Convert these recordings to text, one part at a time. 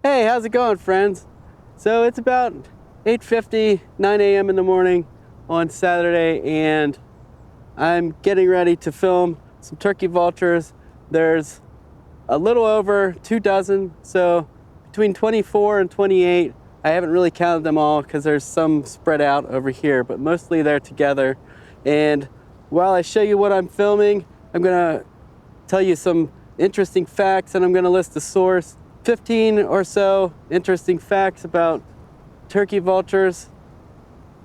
Hey, how's it going, friends? So it's about 8:50, 9 a.m. in the morning on Saturday, and I'm getting ready to film some turkey vultures. There's a little over 24, so between 24 and 28. I haven't really counted them all because there's some spread out over here, but mostly they're together. And while I show you what I'm filming, I'm gonna tell you some interesting facts, and I'm gonna list the source. 15 or so interesting facts about turkey vultures.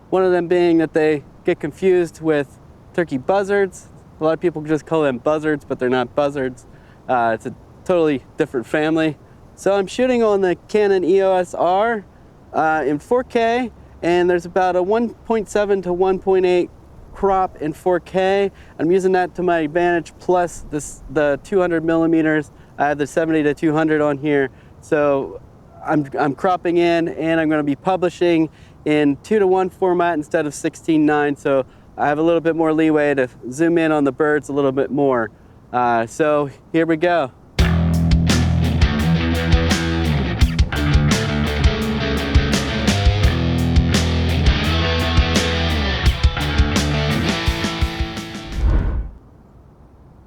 One of them being that they get confused with turkey buzzards. A lot of people just call them buzzards, but they're not buzzards. It's a totally different family. So I'm shooting on the Canon EOS R in 4K, and there's about a 1.7 to 1.8 crop in 4K. I'm using that to my advantage, plus the 200 millimeters. I have the 70 to 200 on here, so I'm cropping in, and I'm going to be publishing in 2:1 format instead of 16:9, so I have a little bit more leeway to zoom in on the birds a little bit more. So here we go.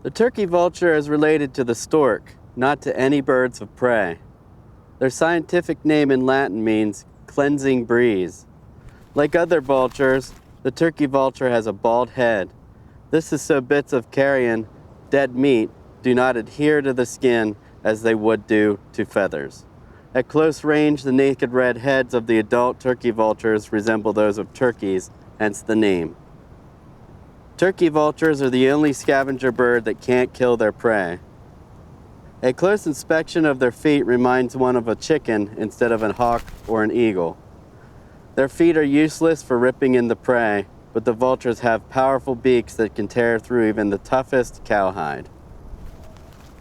The turkey vulture is related to the stork, not to any birds of prey. Their scientific name in Latin means cleansing breeze. Like other vultures, the turkey vulture has a bald head. This is so bits of carrion, dead meat, do not adhere to the skin as they would do to feathers. At close range, the naked red heads of the adult turkey vultures resemble those of turkeys, hence the name. Turkey vultures are the only scavenger bird that can't kill their prey. A close inspection of their feet reminds one of a chicken instead of a hawk or an eagle. Their feet are useless for ripping in the prey, but the vultures have powerful beaks that can tear through even the toughest cowhide.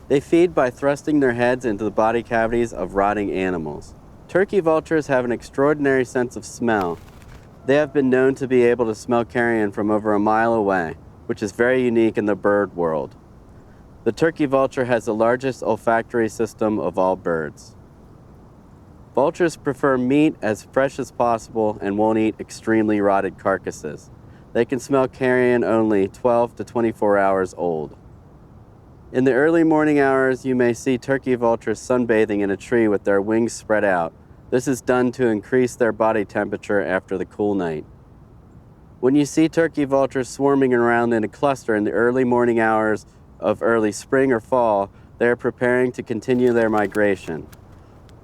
They feed by thrusting their heads into the body cavities of rotting animals. Turkey vultures have an extraordinary sense of smell. They have been known to be able to smell carrion from over a mile away, which is very unique in the bird world. The turkey vulture has the largest olfactory system of all birds. Vultures prefer meat as fresh as possible and won't eat extremely rotted carcasses. They can smell carrion only 12 to 24 hours old. In the early morning hours, you may see turkey vultures sunbathing in a tree with their wings spread out. This is done to increase their body temperature after the cool night. When you see turkey vultures swarming around in a cluster in the early morning hours of early spring or fall, they are preparing to continue their migration.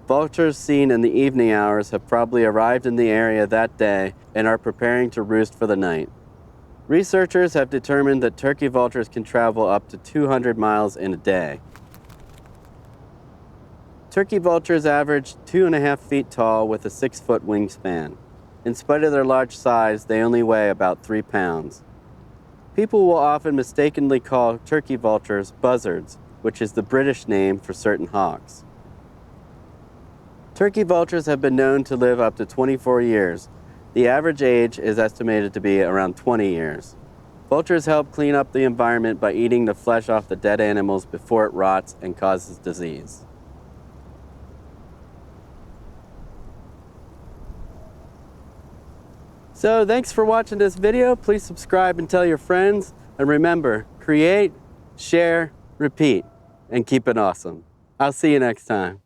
Vultures seen in the evening hours have probably arrived in the area that day and are preparing to roost for the night. Researchers have determined that turkey vultures can travel up to 200 miles in a day. Turkey vultures average 2.5 feet tall with a 6-foot wingspan. In spite of their large size, they only weigh about 3 pounds. People will often mistakenly call turkey vultures buzzards, which is the British name for certain hawks. Turkey vultures have been known to live up to 24 years. The average age is estimated to be around 20 years. Vultures help clean up the environment by eating the flesh off the dead animals before it rots and causes disease. So thanks for watching this video. Please subscribe and tell your friends. And remember, create, share, repeat, and keep it awesome. I'll see you next time.